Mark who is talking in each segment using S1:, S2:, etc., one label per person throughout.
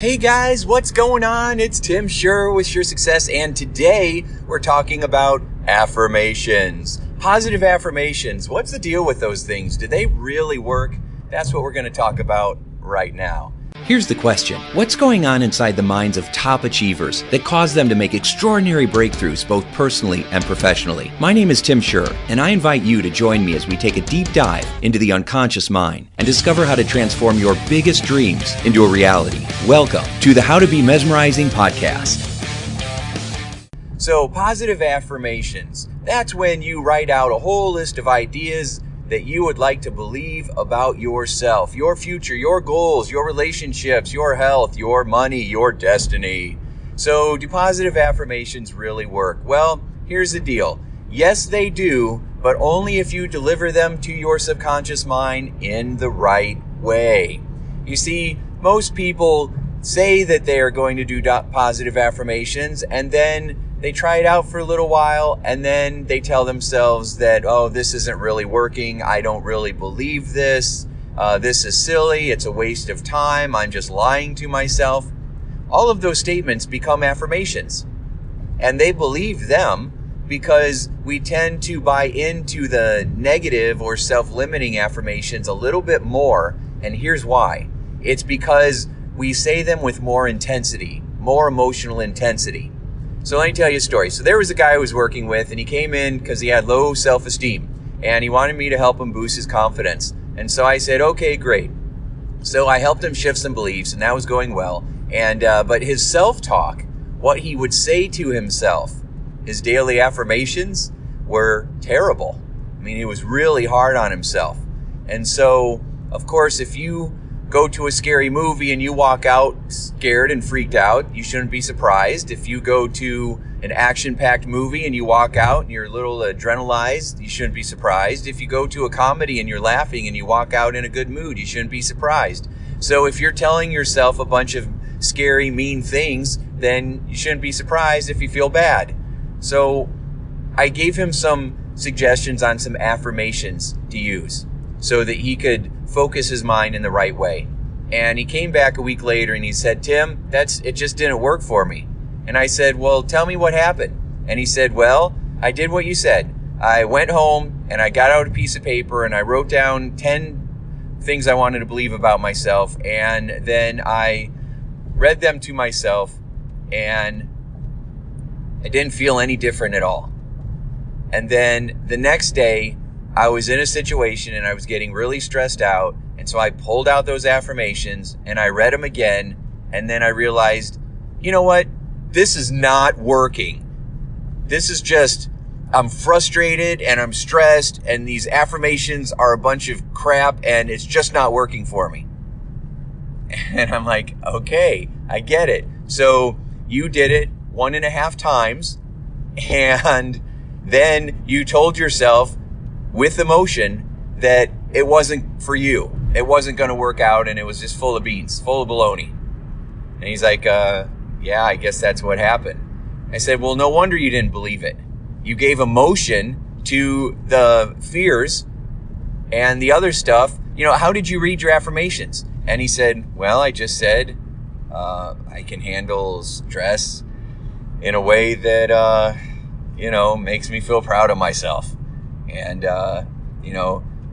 S1: Hey guys, what's going on? It's Tim Shurr with Shurr Success, and today we're talking about affirmations. Positive affirmations. What's the deal with those things? Do they really work? That's what we're going to talk about right now. Here's the question. What's going on inside the minds of top achievers that cause them to make extraordinary breakthroughs both personally and professionally? My name is Tim Shurr, and I invite you to join me as we take a deep dive into the unconscious mind and discover how to transform your biggest dreams into a reality. Welcome to the How to Be Mesmerizing podcast. So, positive affirmations. That's when you write out a whole list of ideas that you would like to believe about yourself, your future, your goals, your relationships, your health, your money, your destiny. So, do positive affirmations really work? Well, here's the deal. Yes, they do, but only if you deliver them to your subconscious mind in the right way. You see, most people say that they are going to do positive affirmations, and then they try it out for a little while, and then they tell themselves that, oh, this isn't really working. I don't really believe this. This is silly. It's a waste of time. I'm just lying to myself. All of those statements become affirmations, and they believe them because we tend to buy into the negative or self-limiting affirmations a little bit more, and here's why. It's because we say them with more intensity, more emotional intensity. So let me tell you a story. So there was a guy I was working with, and he came in because he had low self-esteem, and he wanted me to help him boost his confidence. And so I said, okay, great. So I helped him shift some beliefs, and that was going well. And but his self-talk, what he would say to himself, his daily affirmations were terrible. I mean, he was really hard on himself. And so, of course, if you go to a scary movie and you walk out scared and freaked out, you shouldn't be surprised. If you go to an action-packed movie and you walk out and you're a little adrenalized, you shouldn't be surprised. If you go to a comedy and you're laughing and you walk out in a good mood, you shouldn't be surprised. So if you're telling yourself a bunch of scary, mean things, then you shouldn't be surprised if you feel bad. So I gave him some suggestions on some affirmations to use so that he could focus his mind in the right way. And he came back a week later and he said, Tim, it just didn't work for me. And I said, well, tell me what happened. And he said, well, I did what you said. I went home and I got out a piece of paper and I wrote down 10 things I wanted to believe about myself. And then I read them to myself and I didn't feel any different at all. And then the next day, I was in a situation and I was getting really stressed out. And so I pulled out those affirmations and I read them again. And then I realized, you know what? This is not working. This is just, I'm frustrated and I'm stressed and these affirmations are a bunch of crap and it's just not working for me. And I'm like, okay, I get it. So you did it 1.5 times and then you told yourself with emotion that it wasn't for you. It wasn't going to work out and it was just full of beans, full of baloney. And he's like, yeah, I guess that's what happened. I said, well, no wonder you didn't believe it. You gave emotion to the fears and the other stuff. You know, how did you read your affirmations? And he said, well, I just said, I can handle stress in a way that, makes me feel proud of myself. And,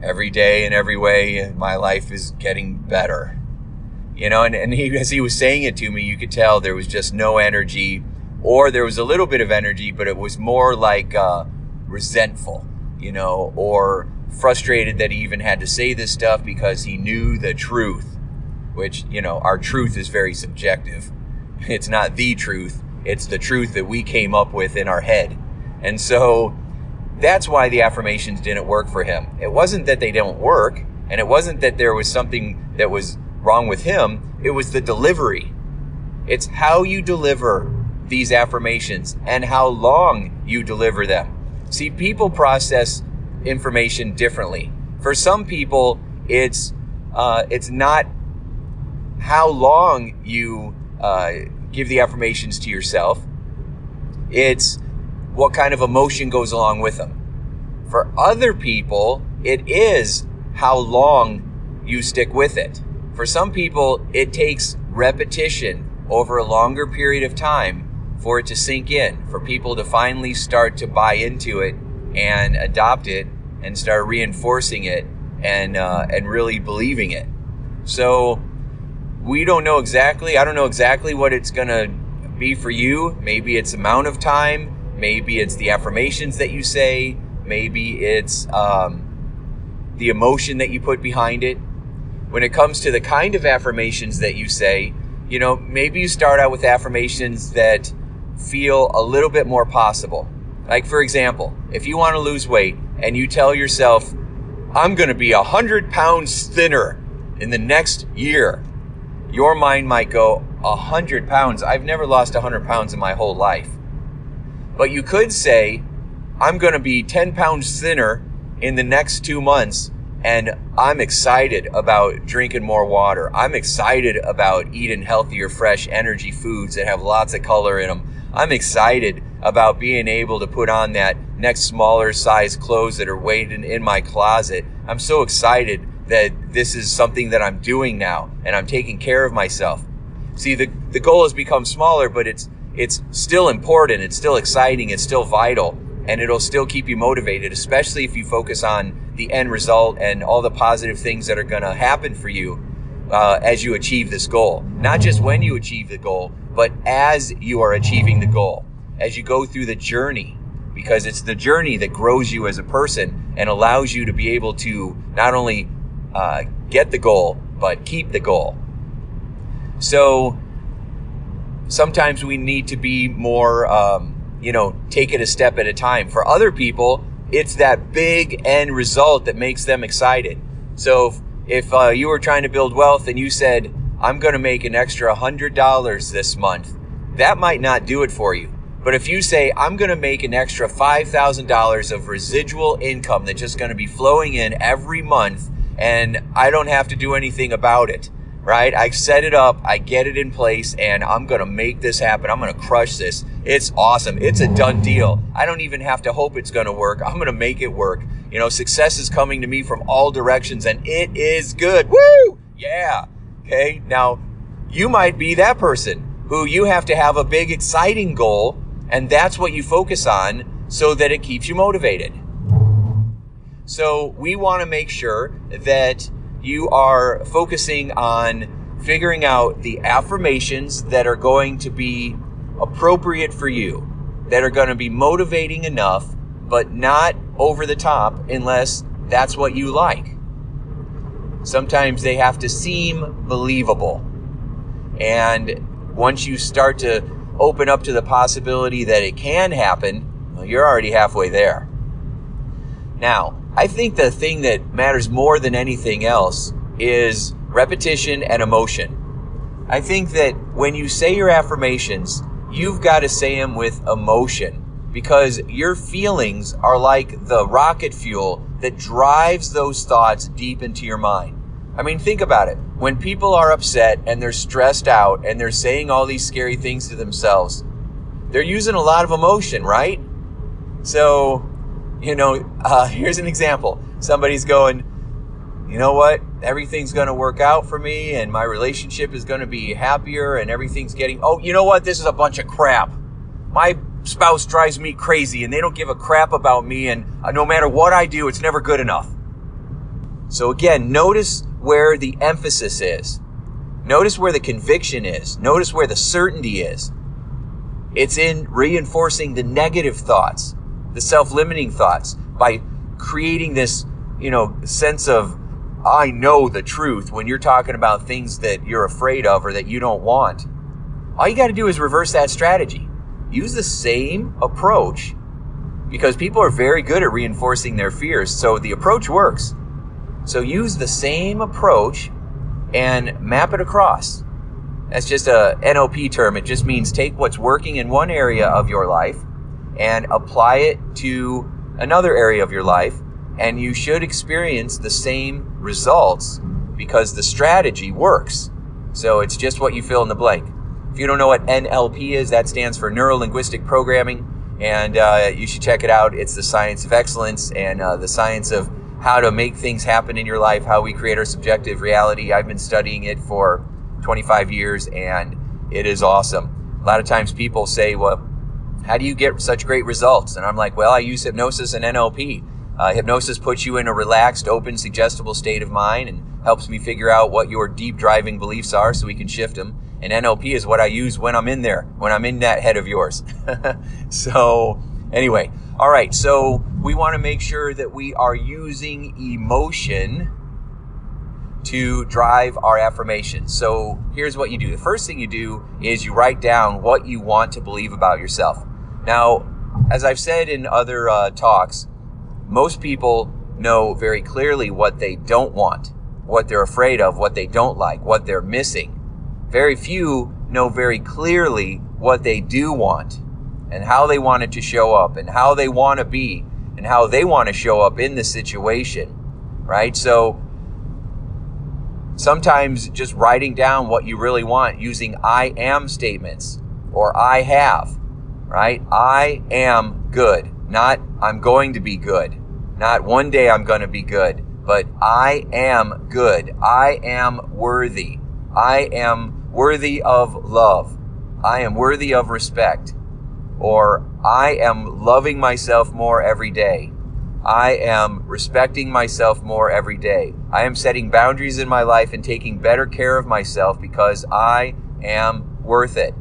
S1: every day in every way, my life is getting better. And he, as he was saying it to me, you could tell there was just no energy, or there was a little bit of energy, but it was more like resentful, or frustrated that he even had to say this stuff because he knew the truth, which, our truth is very subjective. It's not the truth. It's the truth that we came up with in our head. And so that's why the affirmations didn't work for him. It wasn't that they don't work, and it wasn't that there was something that was wrong with him. It was the delivery. It's how you deliver these affirmations and how long you deliver them. See, people process information differently. For some people, it's not how long you give the affirmations to yourself. It's what kind of emotion goes along with them. For other people, it is how long you stick with it. For some people, it takes repetition over a longer period of time for it to sink in, for people to finally start to buy into it and adopt it and start reinforcing it and really believing it. So I don't know exactly what it's going to be for you. Maybe it's amount of time, maybe it's the affirmations that you say, maybe it's the emotion that you put behind it. When it comes to the kind of affirmations that you say, maybe you start out with affirmations that feel a little bit more possible. Like, for example, if you want to lose weight and you tell yourself, I'm going to be 100 pounds thinner in the next year, your mind might go, 100 pounds? I've never lost 100 pounds in my whole life. But you could say, I'm going to be 10 pounds thinner in the next 2 months, and I'm excited about drinking more water. I'm excited about eating healthier, fresh energy foods that have lots of color in them. I'm excited about being able to put on that next smaller size clothes that are waiting in my closet. I'm so excited that this is something that I'm doing now, and I'm taking care of myself. See, the goal has become smaller, but it's still important, it's still exciting, it's still vital, and it'll still keep you motivated, especially if you focus on the end result and all the positive things that are going to happen for you as you achieve this goal. Not just when you achieve the goal, but as you are achieving the goal, as you go through the journey, because it's the journey that grows you as a person and allows you to be able to not only get the goal, but keep the goal. So sometimes we need to be more, take it a step at a time. For other people, it's that big end result that makes them excited. So if you were trying to build wealth and you said, I'm going to make an extra $100 this month, that might not do it for you. But if you say, I'm going to make an extra $5,000 of residual income that's just going to be flowing in every month, and I don't have to do anything about it, right? I set it up, I get it in place, and I'm going to make this happen. I'm going to crush this. It's awesome. It's a done deal. I don't even have to hope it's going to work. I'm going to make it work. Success is coming to me from all directions, and it is good. Woo! Yeah. Okay. Now, you might be that person who you have to have a big, exciting goal, and that's what you focus on so that it keeps you motivated. So we want to make sure that you are focusing on figuring out the affirmations that are going to be appropriate for you, that are going to be motivating enough, but not over the top unless that's what you like. Sometimes they have to seem believable. And once you start to open up to the possibility that it can happen, well, you're already halfway there. Now, I think the thing that matters more than anything else is repetition and emotion. I think that when you say your affirmations, you've got to say them with emotion, because your feelings are like the rocket fuel that drives those thoughts deep into your mind. I mean, think about it. When people are upset and they're stressed out and they're saying all these scary things to themselves, they're using a lot of emotion, right? So, here's an example. Somebody's going, you know what? Everything's going to work out for me and my relationship is going to be happier and everything's oh, you know what? This is a bunch of crap. My spouse drives me crazy and they don't give a crap about me, and no matter what I do, it's never good enough. So again, notice where the emphasis is. Notice where the conviction is. Notice where the certainty is. It's in reinforcing the negative thoughts, the self-limiting thoughts, by creating this, sense of, I know the truth when you're talking about things that you're afraid of or that you don't want. All you got to do is reverse that strategy. Use the same approach, because people are very good at reinforcing their fears. So the approach works. So use the same approach and map it across. That's just a NLP term. It just means take what's working in one area of your life and apply it to another area of your life, and you should experience the same results because the strategy works. So it's just what you fill in the blank. If you don't know what NLP is, that stands for Neuro-Linguistic Programming, and you should check it out. It's the science of excellence and the science of how to make things happen in your life, how we create our subjective reality. I've been studying it for 25 years, and it is awesome. A lot of times people say, well, how do you get such great results? And I'm like, well, I use hypnosis and NLP. Hypnosis puts you in a relaxed, open, suggestible state of mind and helps me figure out what your deep driving beliefs are so we can shift them. And NLP is what I use when I'm in there, when I'm in that head of yours. So anyway, all right, so we want to make sure that we are using emotion to drive our affirmations. So here's what you do. The first thing you do is you write down what you want to believe about yourself. Now, as I've said in other talks, most people know very clearly what they don't want, what they're afraid of, what they don't like, what they're missing. Very few know very clearly what they do want and how they want it to show up and how they want to be and how they want to show up in the situation, right? So sometimes just writing down what you really want using I am statements or I have, right? I am good, not I'm going to be good, not one day I'm going to be good, but I am good. I am worthy. I am worthy of love. I am worthy of respect. Or I am loving myself more every day. I am respecting myself more every day. I am setting boundaries in my life and taking better care of myself because I am worth it.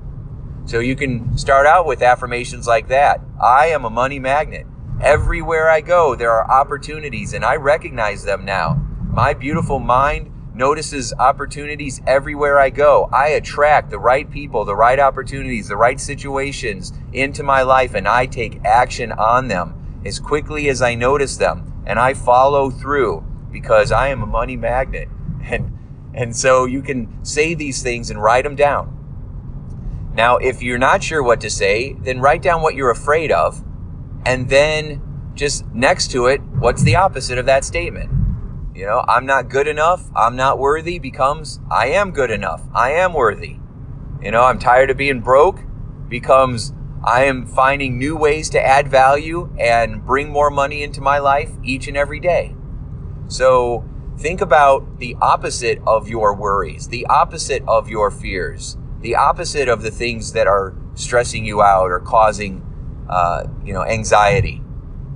S1: So you can start out with affirmations like that. I am a money magnet. Everywhere I go, there are opportunities, and I recognize them now. My beautiful mind notices opportunities everywhere I go. I attract the right people, the right opportunities, the right situations into my life, and I take action on them as quickly as I notice them, and I follow through because I am a money magnet. And so you can say these things and write them down. Now, if you're not sure what to say, then write down what you're afraid of, and then just next to it, what's the opposite of that statement? You know, I'm not good enough, I'm not worthy becomes I am good enough, I am worthy. You know, I'm tired of being broke becomes I am finding new ways to add value and bring more money into my life each and every day. So think about the opposite of your worries, the opposite of your fears, the opposite of the things that are stressing you out or causing, anxiety.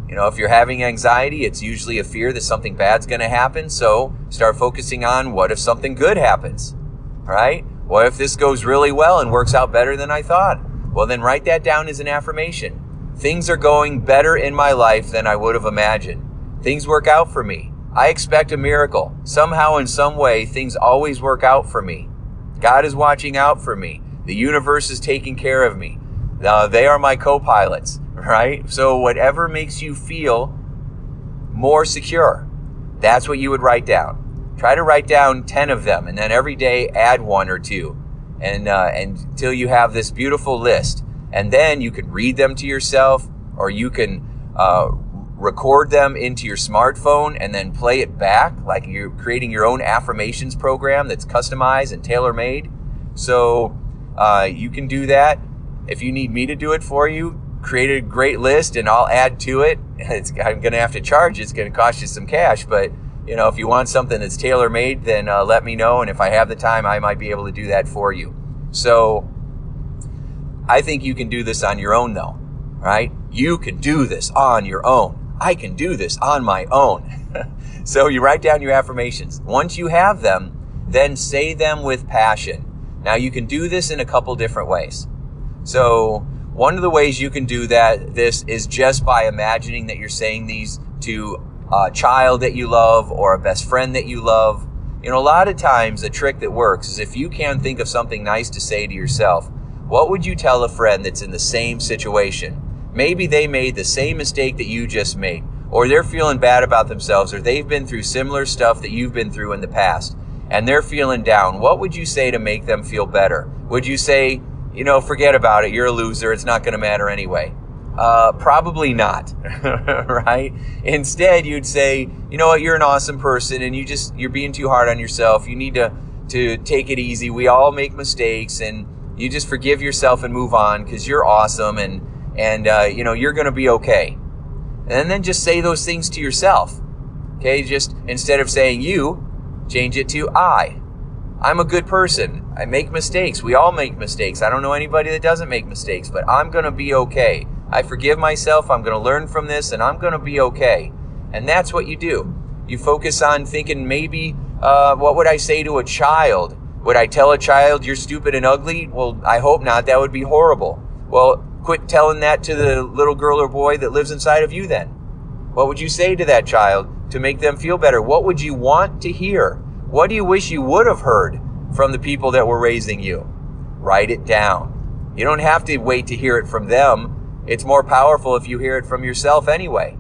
S1: You know, if you're having anxiety, it's usually a fear that something bad's going to happen. So start focusing on what if something good happens, right? What if this goes really well and works out better than I thought? Well, then write that down as an affirmation. Things are going better in my life than I would have imagined. Things work out for me. I expect a miracle. Somehow, in some way, things always work out for me. God is watching out for me. The universe is taking care of me. They are my co-pilots, right? So whatever makes you feel more secure, that's what you would write down. Try to write down 10 of them, and then every day add 1 or 2, and until you have this beautiful list. And then you can read them to yourself, or you can record them into your smartphone and then play it back, like you're creating your own affirmations program that's customized and tailor-made. So you can do that. If you need me to do it for you, create a great list and I'll add to it. I'm going to have to charge you. It's going to cost you some cash, but you know, if you want something that's tailor-made, then let me know, and if I have the time, I might be able to do that for you. So I think you can do this on your own, though, right? You can do this on your own. I can do this on my own. So you write down your affirmations. Once you have them, then say them with passion. Now you can do this in a couple different ways. So one of the ways you can do this is just by imagining that you're saying these to a child that you love or a best friend that you love. You know, a lot of times a trick that works is if you can think of something nice to say to yourself, what would you tell a friend that's in the same situation? Maybe they made the same mistake that you just made, or they're feeling bad about themselves, or they've been through similar stuff that you've been through in the past, and they're feeling down. What would you say to make them feel better? Would you say, you know, forget about it, you're a loser, it's not going to matter anyway? Probably not, right? Instead, you'd say, you know what, you're an awesome person, and you're being too hard on yourself. You need to take it easy. We all make mistakes, and you just forgive yourself and move on because you're awesome, and you're going to be okay. And then just say those things to yourself. Okay, just instead of saying you, change it to I. I'm a good person. I make mistakes. We all make mistakes. I don't know anybody that doesn't make mistakes, but I'm going to be okay. I forgive myself. I'm going to learn from this, and I'm going to be okay. And that's what you do. You focus on thinking maybe, what would I say to a child? Would I tell a child you're stupid and ugly? Well, I hope not. That would be horrible. Well, quit telling that to the little girl or boy that lives inside of you then. What would you say to that child to make them feel better? What would you want to hear? What do you wish you would have heard from the people that were raising you? Write it down. You don't have to wait to hear it from them. It's more powerful if you hear it from yourself anyway.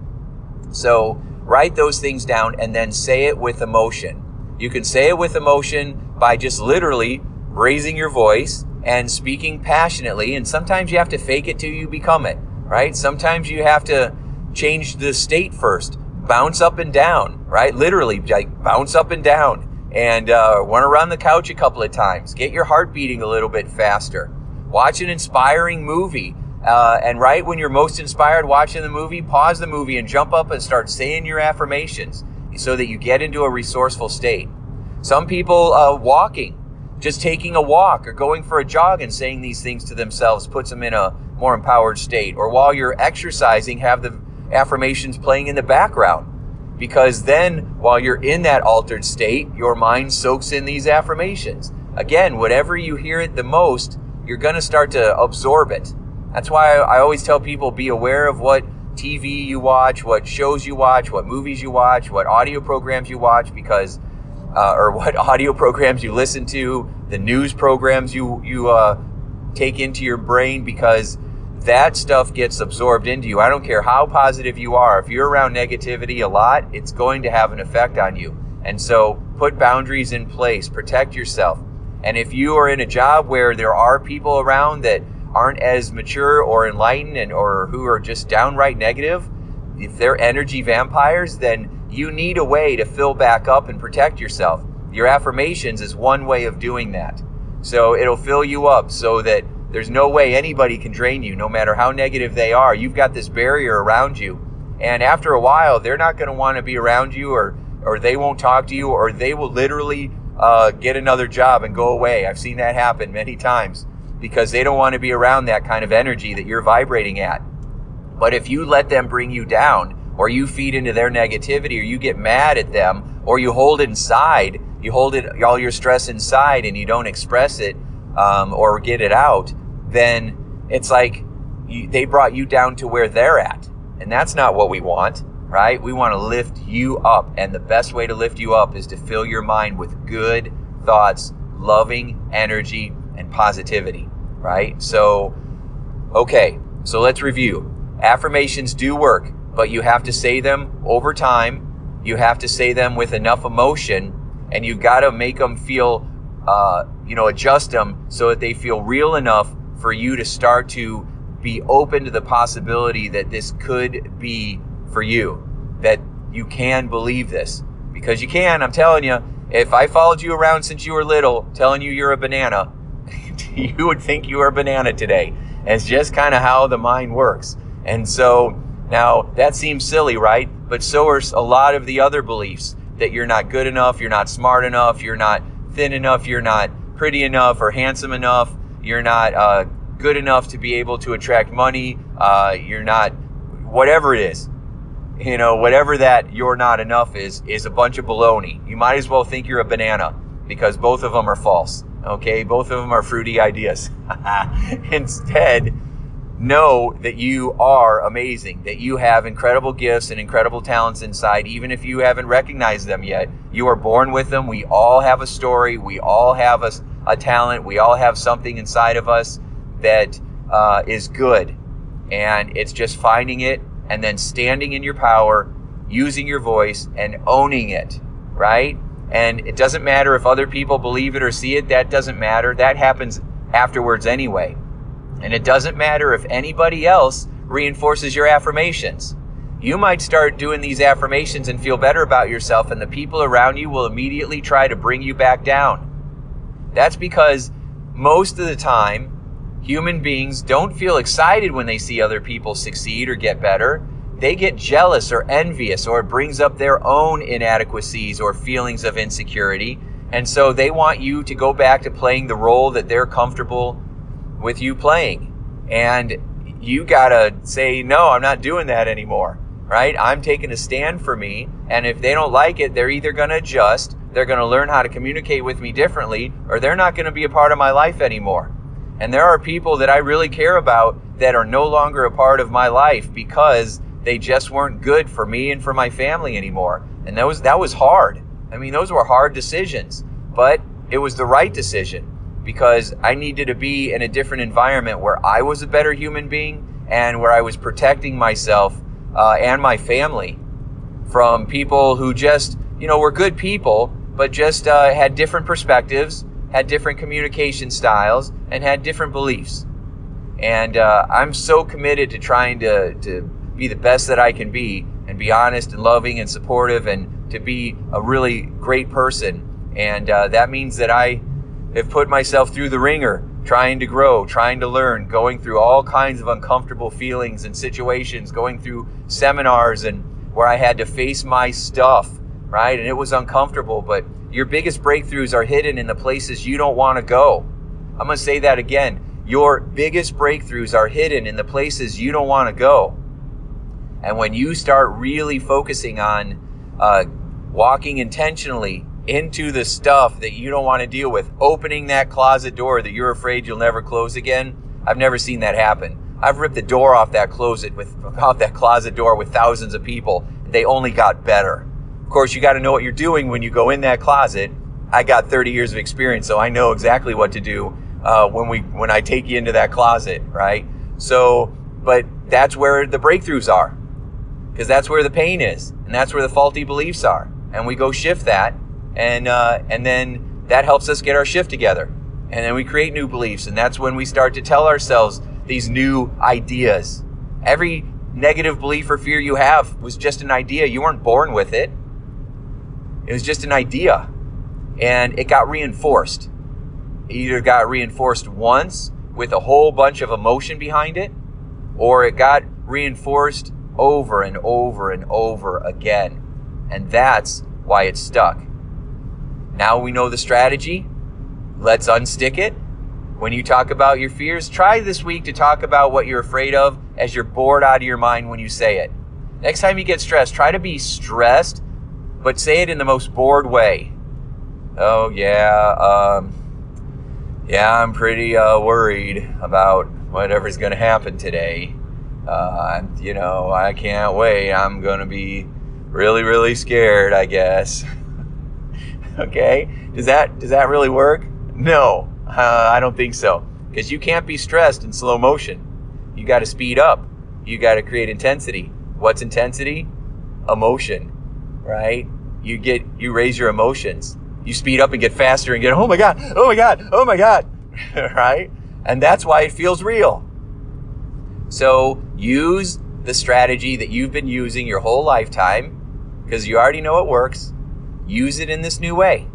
S1: So write those things down and then say it with emotion. You can say it with emotion by just literally raising your voice and speaking passionately. And sometimes you have to fake it till you become it, right? Sometimes you have to change the state first. Bounce up and down, right? Literally, like bounce up and down. And run around the couch a couple of times. Get your heart beating a little bit faster. Watch an inspiring movie. And right when you're most inspired watching the movie, pause the movie and jump up and start saying your affirmations so that you get into a resourceful state. Some people walking, just taking a walk or going for a jog and saying these things to themselves puts them in a more empowered state. Or while you're exercising, have the affirmations playing in the background. Because then, while you're in that altered state, your mind soaks in these affirmations. Again, whatever you hear it the most, you're going to start to absorb it. That's why I always tell people, be aware of what TV you watch, what shows you watch, what movies you watch, what audio programs you watch, because, or what audio programs you listen to, the news programs you take into your brain, because that stuff gets absorbed into you. I don't care how positive you are. If you're around negativity a lot, it's going to have an effect on you. And so put boundaries in place, protect yourself. And if you are in a job where there are people around that aren't as mature or enlightened or who are just downright negative, if they're energy vampires, then you need a way to fill back up and protect yourself. Your affirmations is one way of doing that. So it'll fill you up so that there's no way anybody can drain you, no matter how negative they are. You've got this barrier around you. And after a while, they're not going to want to be around you, or they won't talk to you, or they will literally get another job and go away. I've seen that happen many times because they don't want to be around that kind of energy that you're vibrating at. But if you let them bring you down, or you feed into their negativity, or you get mad at them, or you hold it inside, you hold it, all your stress inside, and you don't express it or get it out, then it's like they brought you down to where they're at. And that's not what we want, right? We want to lift you up. And the best way to lift you up is to fill your mind with good thoughts, loving energy, and positivity, right? So, okay, so let's review. Affirmations do work, but you have to say them over time. You have to say them with enough emotion, and you've got to make them feel, adjust them so that they feel real enough for you to start to be open to the possibility that this could be for you, that you can believe this. Because you can, I'm telling you, if I followed you around since you were little, telling you you're a banana, you would think you were a banana today. And it's just kind of how the mind works. And so now that seems silly, right? But so are a lot of the other beliefs, that you're not good enough, you're not smart enough, you're not thin enough, you're not pretty enough or handsome enough, you're not good enough to be able to attract money, you're not, whatever it is, whatever that you're not enough is a bunch of baloney. You might as well think you're a banana, because both of them are false, okay? Both of them are fruity ideas. Instead, know that you are amazing, that you have incredible gifts and incredible talents inside, even if you haven't recognized them yet. You are born with them. We all have a story. We all have a talent. We all have something inside of us that is good. And it's just finding it and then standing in your power, using your voice and owning it, right? And it doesn't matter if other people believe it or see it. That doesn't matter. That happens afterwards anyway. And it doesn't matter if anybody else reinforces your affirmations. You might start doing these affirmations and feel better about yourself, and the people around you will immediately try to bring you back down. That's because most of the time, human beings don't feel excited when they see other people succeed or get better. They get jealous or envious, or it brings up their own inadequacies or feelings of insecurity. And so they want you to go back to playing the role that they're comfortable with you playing. And you gotta say, no, I'm not doing that anymore, right? I'm taking a stand for me. And if they don't like it, they're either gonna adjust, they're gonna learn how to communicate with me differently, or they're not gonna be a part of my life anymore. And there are people that I really care about that are no longer a part of my life because they just weren't good for me and for my family anymore. And that was hard. I mean, those were hard decisions, but it was the right decision because I needed to be in a different environment where I was a better human being and where I was protecting myself and my family from people who just, were good people, but just had different perspectives, had different communication styles, and had different beliefs. And I'm so committed to trying to be the best that I can be and be honest and loving and supportive and to be a really great person. And that means that I have put myself through the ringer, trying to grow, trying to learn, going through all kinds of uncomfortable feelings and situations, going through seminars and where I had to face my stuff, right? And it was uncomfortable, but your biggest breakthroughs are hidden in the places you don't want to go. I'm going to say that again. Your biggest breakthroughs are hidden in the places you don't want to go. And when you start really focusing on walking intentionally into the stuff that you don't want to deal with, opening that closet door that you're afraid you'll never close again, I've never seen that happen. I've ripped the door off that closet door with thousands of people. They only got better. Of course, you got to know what you're doing when you go in that closet. I got 30 years of experience, so I know exactly what to do when I take you into that closet, right? So, but that's where the breakthroughs are, because that's where the pain is, and that's where the faulty beliefs are, and we go shift that, and then that helps us get our shift together, and then we create new beliefs, and that's when we start to tell ourselves these new ideas. Every negative belief or fear you have was just an idea. You weren't born with it. It was just an idea, and it got reinforced. It either got reinforced once with a whole bunch of emotion behind it, or it got reinforced over and over and over again. And that's why it's stuck. Now we know the strategy. Let's unstick it. When you talk about your fears, try this week to talk about what you're afraid of as you're bored out of your mind when you say it. Next time you get stressed, try to be stressed, but say it in the most bored way. Oh, yeah, I'm pretty worried about whatever's going to happen today. I can't wait. I'm going to be really, really scared, I guess. Okay? Does that really work? No, I don't think so. Because you can't be stressed in slow motion. You got to speed up. You got to create intensity. What's intensity? Emotion, right? You raise your emotions. You speed up and get faster and get, oh my God, right? And that's why it feels real. So use the strategy that you've been using your whole lifetime, because you already know it works. Use it in this new way.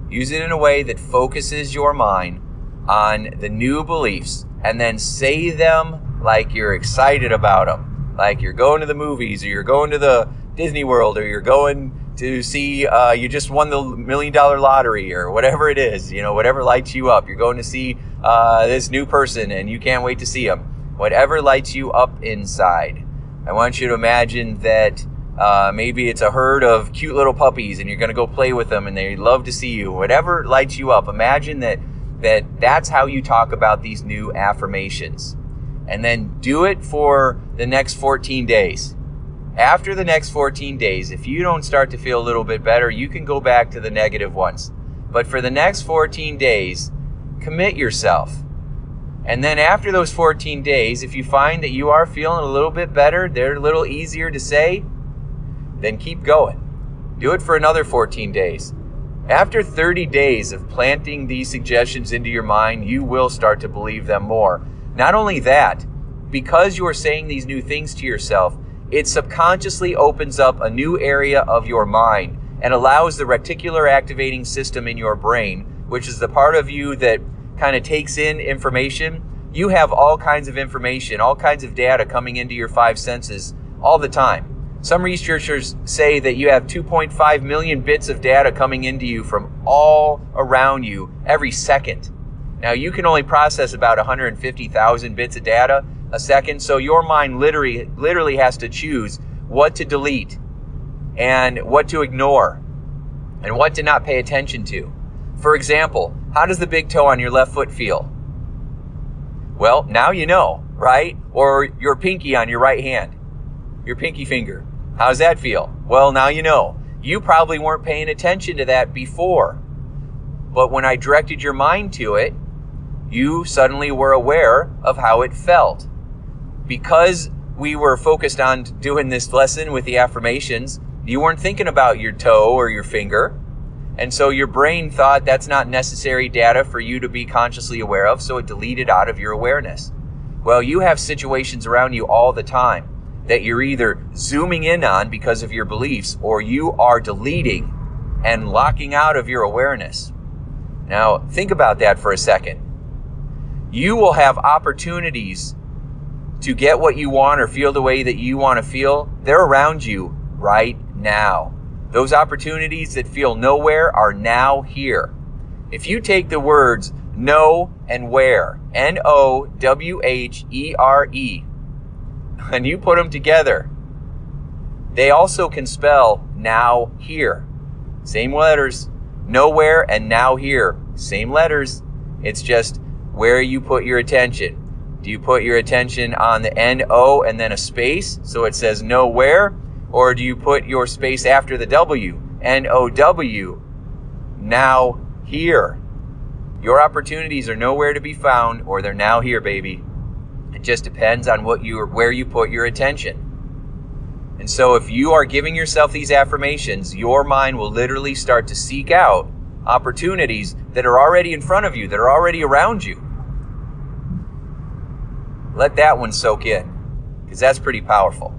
S1: Use it in a way that focuses your mind on the new beliefs, and then say them like you're excited about them. Like you're going to the movies, or you're going to the Disney World, or you're going to see, you just won the $1 million lottery, or whatever it is, whatever lights you up. You're going to see this new person and you can't wait to see them. Whatever lights you up inside. I want you to imagine that maybe it's a herd of cute little puppies and you're going to go play with them and they love to see you. Whatever lights you up, imagine that's how you talk about these new affirmations. And then do it for the next 14 days. After the next 14 days, if you don't start to feel a little bit better, you can go back to the negative ones. But for the next 14 days, commit yourself. And then after those 14 days, if you find that you are feeling a little bit better, they're a little easier to say, then keep going. Do it for another 14 days. After 30 days of planting these suggestions into your mind, you will start to believe them more. Not only that, because you are saying these new things to yourself, it subconsciously opens up a new area of your mind and allows the reticular activating system in your brain, which is the part of you that kind of takes in information. You have all kinds of information, all kinds of data coming into your five senses all the time. Some researchers say that you have 2.5 million bits of data coming into you from all around you every second. Now, you can only process about 150,000 bits of data a second, so your mind literally has to choose what to delete and what to ignore and what to not pay attention to. For example, how does the big toe on your left foot feel? Well, now you know, right? Or your pinky on your right hand, your pinky finger. How does that feel? Well, now you know. You probably weren't paying attention to that before. But when I directed your mind to it, you suddenly were aware of how it felt. Because we were focused on doing this lesson with the affirmations, you weren't thinking about your toe or your finger. And so your brain thought that's not necessary data for you to be consciously aware of, so it deleted out of your awareness. Well, you have situations around you all the time that you're either zooming in on because of your beliefs, or you are deleting and locking out of your awareness. Now, think about that for a second. You will have opportunities to get what you want or feel the way that you want to feel. They're around you right now. Those opportunities that feel nowhere are now here. If you take the words know and where, N-O-W-H-E-R-E, and you put them together, they also can spell now here. Same letters, nowhere and now here. Same letters. It's just where you put your attention. Do you put your attention on the N-O and then a space so it says nowhere? Or do you put your space after the W, N-O-W, now here? Your opportunities are nowhere to be found, or they're now here, baby. It just depends on where you put your attention. And so if you are giving yourself these affirmations, your mind will literally start to seek out opportunities that are already in front of you, that are already around you. Let that one soak in, because that's pretty powerful.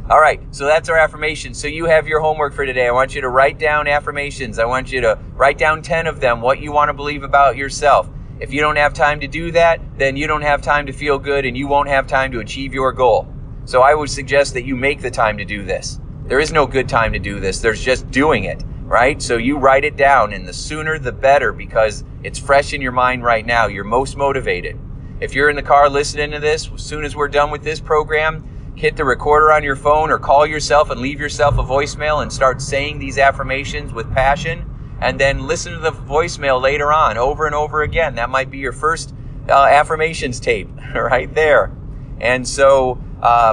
S1: All right, so that's our affirmations. So you have your homework for today. I want you to write down affirmations. I want you to write down 10 of them, what you want to believe about yourself. If you don't have time to do that, then you don't have time to feel good, and you won't have time to achieve your goal. So I would suggest that you make the time to do this. There is no good time to do this. There's just doing it, right? So you write it down, and the sooner the better, because it's fresh in your mind right now. You're most motivated. If you're in the car listening to this, as soon as we're done with this program, hit the recorder on your phone or call yourself and leave yourself a voicemail and start saying these affirmations with passion, and then listen to the voicemail later on over and over again. That might be your first affirmations tape right there. And so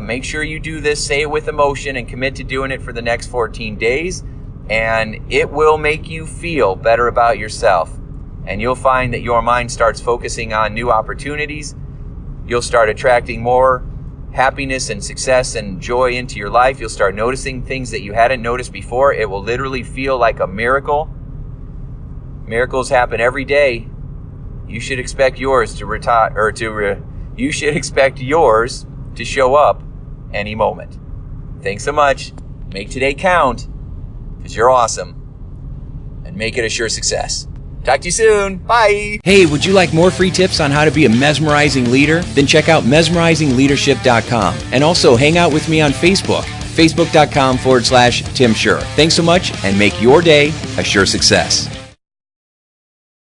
S1: make sure you do this, say it with emotion, and commit to doing it for the next 14 days, and it will make you feel better about yourself. And you'll find that your mind starts focusing on new opportunities. You'll start attracting more happiness and success and joy into your life. You'll start noticing things that you hadn't noticed before. It will literally feel like a miracle. Miracles happen every day. You should expect yours to you should expect yours to show up any moment. Thanks so much. Make today count, because you're awesome, and make it a sure success. Talk to you soon. Bye.
S2: Hey, would you like more free tips on how to be a mesmerizing leader? Then check out mesmerizingleadership.com, and also hang out with me on Facebook, facebook.com/Tim Shurr. Thanks so much, and make your day a sure success.